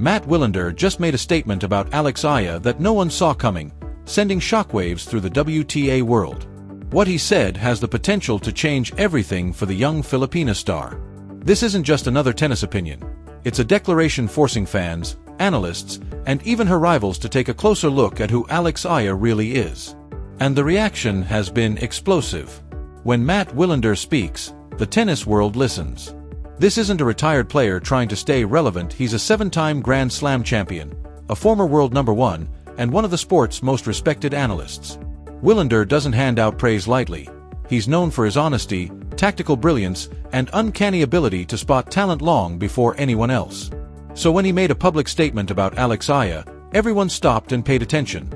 Mats Wilander just made a statement about Alex Eala that no one saw coming, sending shockwaves through the WTA world. What he said has the potential to change everything for the young Filipina star. This isn't just another tennis opinion. It's a declaration forcing fans, analysts, and even her rivals to take a closer look at who Alex Eala really is. And the reaction has been explosive. When Mats Wilander speaks, the tennis world listens. This isn't a retired player trying to stay relevant. He's a 7-time Grand Slam champion, a former world #1, and one of the sport's most respected analysts. Willander doesn't hand out praise lightly. He's known for his honesty, tactical brilliance, and uncanny ability to spot talent long before anyone else. So when he made a public statement about Alex Eala, everyone stopped and paid attention.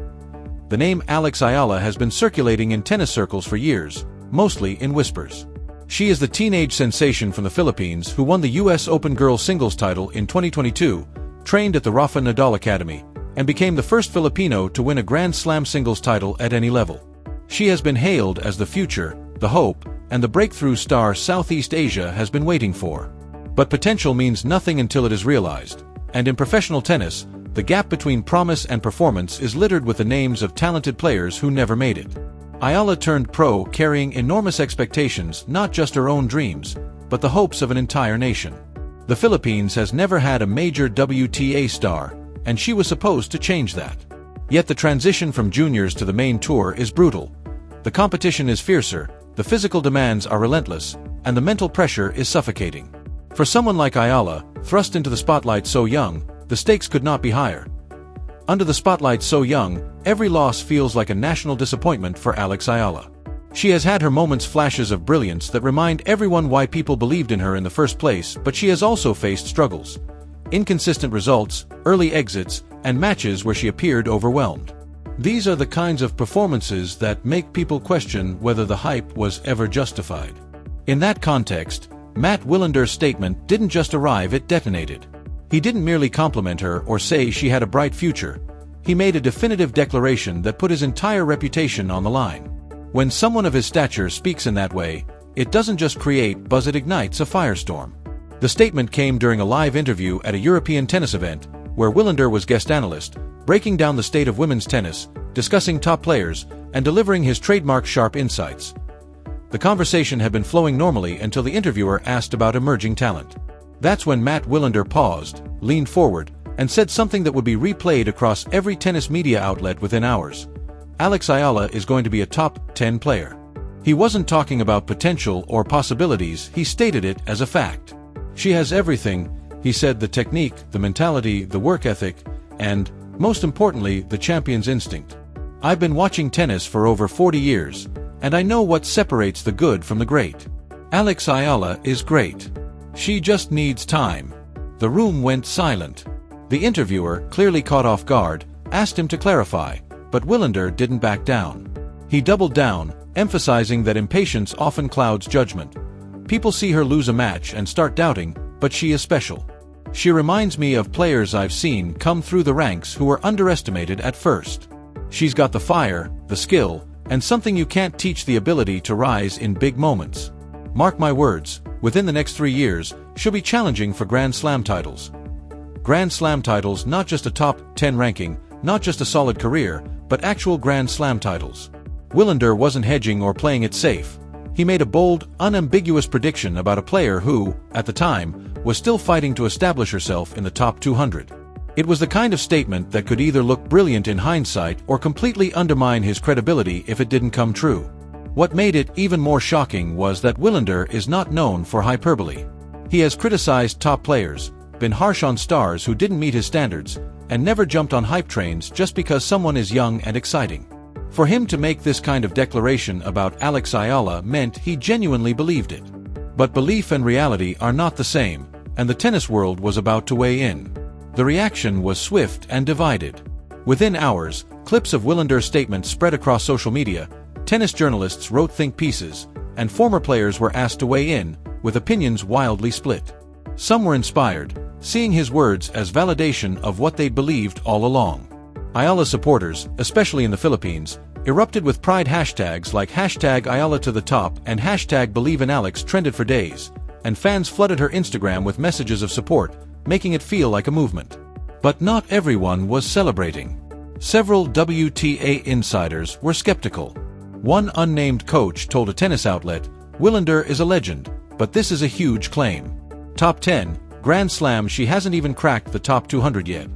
The name Alex Eala has been circulating in tennis circles for years, mostly in whispers. She is the teenage sensation from the Philippines who won the US Open girls singles title in 2022, trained at the Rafa Nadal Academy, and became the first Filipino to win a Grand Slam singles title at any level. She has been hailed as the future, the hope, and the breakthrough star Southeast Asia has been waiting for. But potential means nothing until it is realized, and in professional tennis, the gap between promise and performance is littered with the names of talented players who never made it. Ayala turned pro carrying enormous expectations, not just her own dreams, but the hopes of an entire nation. The Philippines has never had a major WTA star, and she was supposed to change that. Yet the transition from juniors to the main tour is brutal. The competition is fiercer, the physical demands are relentless, and the mental pressure is suffocating. For someone like Ayala, thrust into the spotlight so young, the stakes could not be higher. Under the spotlight so young, every loss feels like a national disappointment for Alex Eala. She has had her moments, flashes of brilliance that remind everyone why people believed in her in the first place, but she has also faced struggles. Inconsistent results, early exits, and matches where she appeared overwhelmed. These are the kinds of performances that make people question whether the hype was ever justified. In that context, Mats Wilander's statement didn't just arrive, it detonated. He didn't merely compliment her or say she had a bright future. He made a definitive declaration that put his entire reputation on the line. When someone of his stature speaks in that way, it doesn't just create buzz, it ignites a firestorm. The statement came during a live interview at a European tennis event, where Willander was guest analyst, breaking down the state of women's tennis, discussing top players, and delivering his trademark sharp insights. The conversation had been flowing normally until the interviewer asked about emerging talent. That's when Mats Wilander paused, leaned forward, and said something that would be replayed across every tennis media outlet within hours. Alex Eala is going to be a top 10 player. He wasn't talking about potential or possibilities, he stated it as a fact. She has everything, he said, the technique, the mentality, the work ethic, and, most importantly, the champion's instinct. I've been watching tennis for over 40 years, and I know what separates the good from the great. Alex Eala is great. She just needs time. The room went silent. The interviewer, clearly caught off guard, asked him to clarify, but Wilander didn't back down. He doubled down, emphasizing that impatience often clouds judgment. People see her lose a match and start doubting, but she is special. She reminds me of players I've seen come through the ranks who were underestimated at first. She's got the fire, the skill, and something you can't teach, the ability to rise in big moments. Mark my words, within the next 3 years, she'll be challenging for Grand Slam titles. Grand Slam titles, not just a top 10 ranking, not just a solid career, but actual Grand Slam titles. Willander wasn't hedging or playing it safe. He made a bold, unambiguous prediction about a player who, at the time, was still fighting to establish herself in the top 200. It was the kind of statement that could either look brilliant in hindsight or completely undermine his credibility if it didn't come true. What made it even more shocking was that Willander is not known for hyperbole. He has criticized top players, been harsh on stars who didn't meet his standards, and never jumped on hype trains just because someone is young and exciting. For him to make this kind of declaration about Alex Eala meant he genuinely believed it. But belief and reality are not the same, and the tennis world was about to weigh in. The reaction was swift and divided. Within hours, clips of Willander's statement spread across social media. Tennis journalists wrote think pieces, and former players were asked to weigh in, with opinions wildly split. Some were inspired, seeing his words as validation of what they'd believed all along. Ayala supporters, especially in the Philippines, erupted with pride. Hashtags like #AyalaToTheTop and #BelieveInAlex trended for days, and fans flooded her Instagram with messages of support, making it feel like a movement. But not everyone was celebrating. Several WTA insiders were skeptical. One unnamed coach told a tennis outlet, "Willander is a legend, but this is a huge claim. Top 10, Grand Slam, she hasn't even cracked the top 200 yet."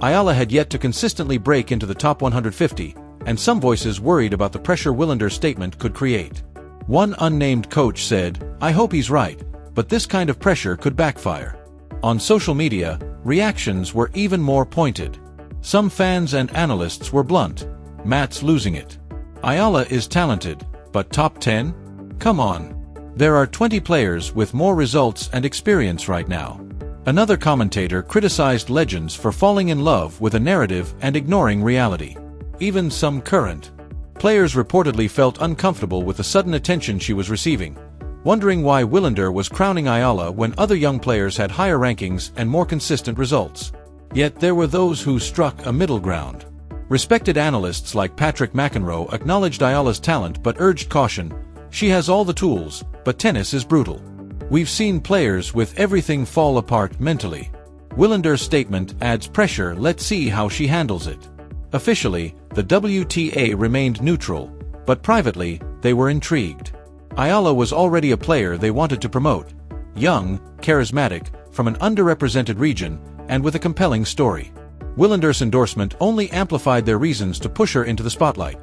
Ayala had yet to consistently break into the top 150, and some voices worried about the pressure Willander's statement could create. One unnamed coach said, "I hope he's right, but this kind of pressure could backfire." On social media, reactions were even more pointed. Some fans and analysts were blunt. "Mats losing it. Ayala is talented, but top 10? Come on. There are 20 players with more results and experience right now." Another commentator criticized legends for falling in love with a narrative and ignoring reality. Even some current players reportedly felt uncomfortable with the sudden attention she was receiving, wondering why Willander was crowning Ayala when other young players had higher rankings and more consistent results. Yet there were those who struck a middle ground. Respected analysts like Patrick McEnroe acknowledged Ayala's talent but urged caution. "She has all the tools, but tennis is brutal. We've seen players with everything fall apart mentally." Willander's statement adds pressure. "Let's see how she handles it." Officially, the WTA remained neutral, but privately, they were intrigued. Ayala was already a player they wanted to promote. Young, charismatic, from an underrepresented region, and with a compelling story. Willander's endorsement only amplified their reasons to push her into the spotlight.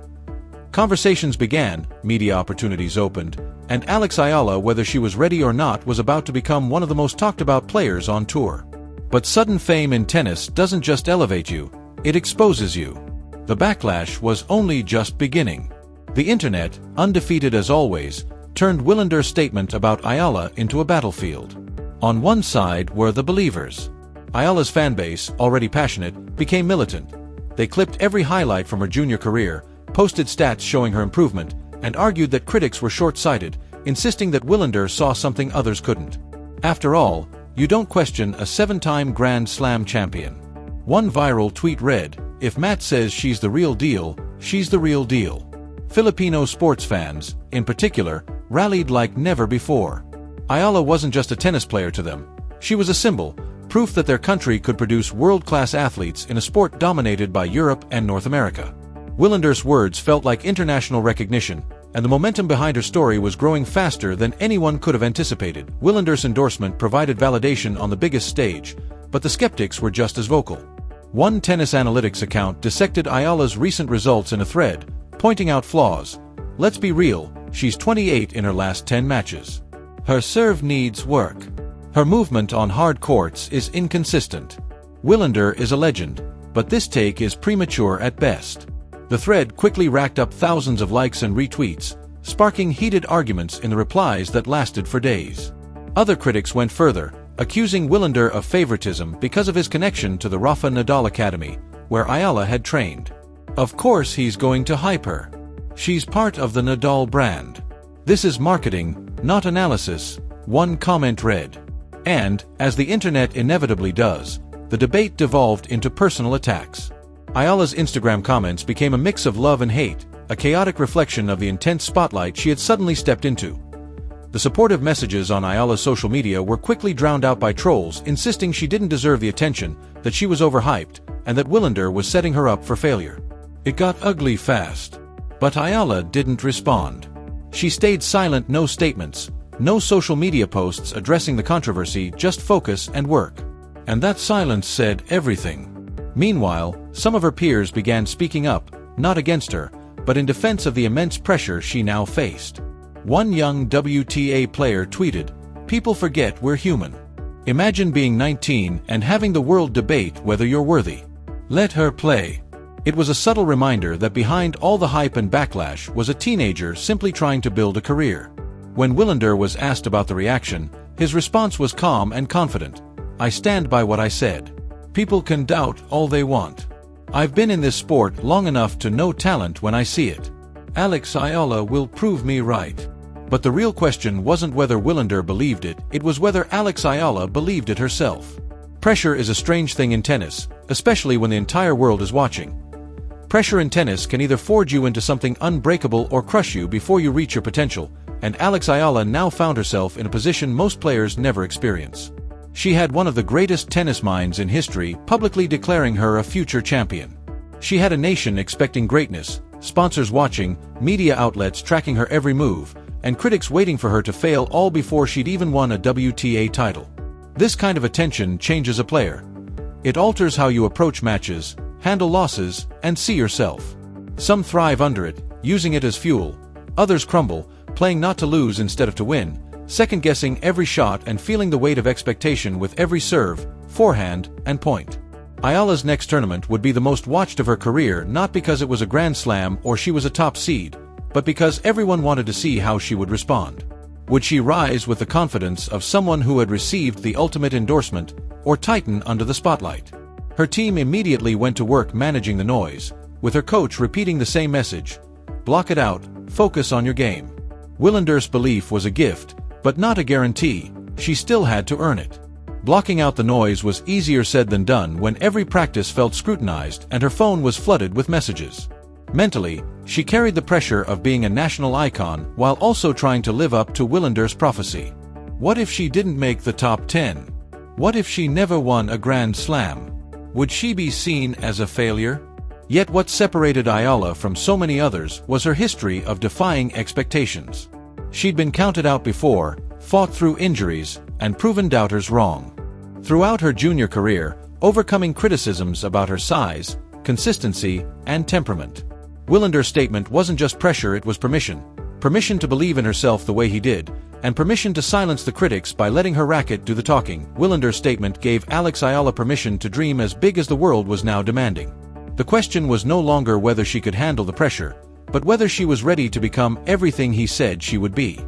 Conversations began, media opportunities opened, and Alex Eala, whether she was ready or not, was about to become one of the most talked about players on tour. But sudden fame in tennis doesn't just elevate you, it exposes you. The backlash was only just beginning. The internet, undefeated as always, turned Willander's statement about Ayala into a battlefield. On one side were the believers. Ayala's fanbase, already passionate, became militant. They clipped every highlight from her junior career, posted stats showing her improvement, and argued that critics were short-sighted, insisting that Willander saw something others couldn't. After all, you don't question a 7-time Grand Slam champion. One viral tweet read, "If Matt says she's the real deal, she's the real deal." Filipino sports fans, in particular, rallied like never before. Ayala wasn't just a tennis player to them. She was a symbol, proof that their country could produce world-class athletes in a sport dominated by Europe and North America. Willander's words felt like international recognition, and the momentum behind her story was growing faster than anyone could have anticipated. Willander's endorsement provided validation on the biggest stage, but the skeptics were just as vocal. One tennis analytics account dissected Ayala's recent results in a thread, pointing out flaws. "Let's be real, she's 28 in her last 10 matches. Her serve needs work. Her movement on hard courts is inconsistent. Willander is a legend, but this take is premature at best." The thread quickly racked up thousands of likes and retweets, sparking heated arguments in the replies that lasted for days. Other critics went further, accusing Willander of favoritism because of his connection to the Rafa Nadal Academy, where Ayala had trained. "Of course he's going to hype her. She's part of the Nadal brand. This is marketing, not analysis," one comment read. And, as the internet inevitably does, the debate devolved into personal attacks. Ayala's Instagram comments became a mix of love and hate, a chaotic reflection of the intense spotlight she had suddenly stepped into. The supportive messages on Ayala's social media were quickly drowned out by trolls insisting she didn't deserve the attention, that she was overhyped, and that Willander was setting her up for failure. It got ugly fast. But Ayala didn't respond. She stayed silent. No statements, no social media posts addressing the controversy, just focus and work. And that silence said everything. Meanwhile, some of her peers began speaking up, not against her, but in defense of the immense pressure she now faced. One young WTA player tweeted, "People forget we're human. Imagine being 19 and having the world debate whether you're worthy. Let her play." It was a subtle reminder that behind all the hype and backlash was a teenager simply trying to build a career. When Willander was asked about the reaction, his response was calm and confident. "I stand by what I said. People can doubt all they want. I've been in this sport long enough to know talent when I see it. Alex Eala will prove me right." But the real question wasn't whether Willander believed it, it was whether Alex Eala believed it herself. Pressure is a strange thing in tennis, especially when the entire world is watching. Pressure in tennis can either forge you into something unbreakable or crush you before you reach your potential, and Alex Eala now found herself in a position most players never experience. She had one of the greatest tennis minds in history publicly declaring her a future champion. She had a nation expecting greatness, sponsors watching, media outlets tracking her every move, and critics waiting for her to fail, all before she'd even won a WTA title. This kind of attention changes a player. It alters how you approach matches, handle losses, and see yourself. Some thrive under it, using it as fuel. Others crumble, playing not to lose instead of to win, second-guessing every shot and feeling the weight of expectation with every serve, forehand, and point. Ayala's next tournament would be the most watched of her career, not because it was a Grand Slam or she was a top seed, but because everyone wanted to see how she would respond. Would she rise with the confidence of someone who had received the ultimate endorsement, or tighten under the spotlight? Her team immediately went to work managing the noise, with her coach repeating the same message: block it out, focus on your game. Willander's belief was a gift, but not a guarantee. She still had to earn it. Blocking out the noise was easier said than done when every practice felt scrutinized and her phone was flooded with messages. Mentally, she carried the pressure of being a national icon while also trying to live up to Willander's prophecy. What if she didn't make the top 10? What if she never won a Grand Slam? Would she be seen as a failure? Yet what separated Ayala from so many others was her history of defying expectations. She'd been counted out before, fought through injuries, and proven doubters wrong. Throughout her junior career, overcoming criticisms about her size, consistency, and temperament. Willander's statement wasn't just pressure, it was permission. Permission to believe in herself the way he did, and permission to silence the critics by letting her racket do the talking. Willander's statement gave Alex Eala permission to dream as big as the world was now demanding. The question was no longer whether she could handle the pressure, but whether she was ready to become everything he said she would be.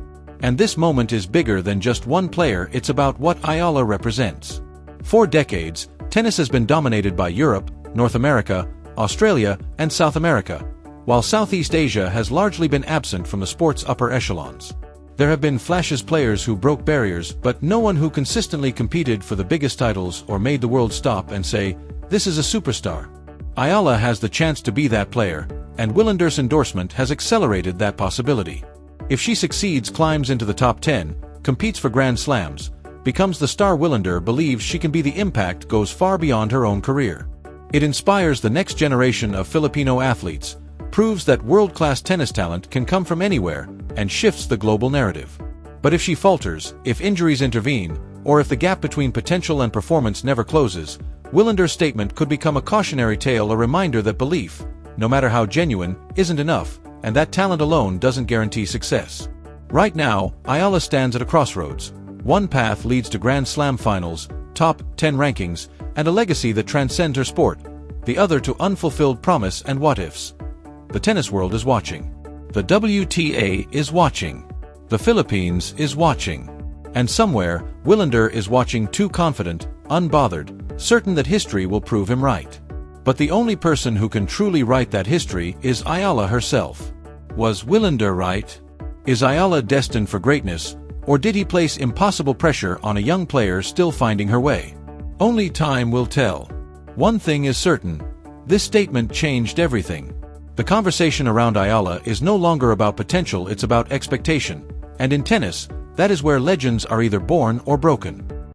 And this moment is bigger than just one player, it's about what Ayala represents. For decades, tennis has been dominated by Europe, North America, Australia, and South America, while Southeast Asia has largely been absent from the sport's upper echelons. There have been flashes, players who broke barriers, but no one who consistently competed for the biggest titles or made the world stop and say, "This is a superstar." Ayala has the chance to be that player, and Willander's endorsement has accelerated that possibility. If she succeeds, climbs into the top 10, competes for Grand Slams, becomes the star Willander believes she can be, the impact goes far beyond her own career. It inspires the next generation of Filipino athletes, proves that world-class tennis talent can come from anywhere, and shifts the global narrative. But if she falters, if injuries intervene, or if the gap between potential and performance never closes, Willander's statement could become a cautionary tale, a reminder that belief, no matter how genuine, isn't enough, and that talent alone doesn't guarantee success. Right now, Ayala stands at a crossroads. One path leads to Grand Slam finals, top 10 rankings, and a legacy that transcends her sport. The other to unfulfilled promise and what-ifs. The tennis world is watching. The WTA is watching. The Philippines is watching. And somewhere, Willander is watching too, confident, unbothered, certain that history will prove him right. But the only person who can truly write that history is Ayala herself. Was Willander right? Is Ayala destined for greatness, or did he place impossible pressure on a young player still finding her way? Only time will tell. One thing is certain, this statement changed everything. The conversation around Ayala is no longer about potential, it's about expectation. And in tennis, that is where legends are either born or broken.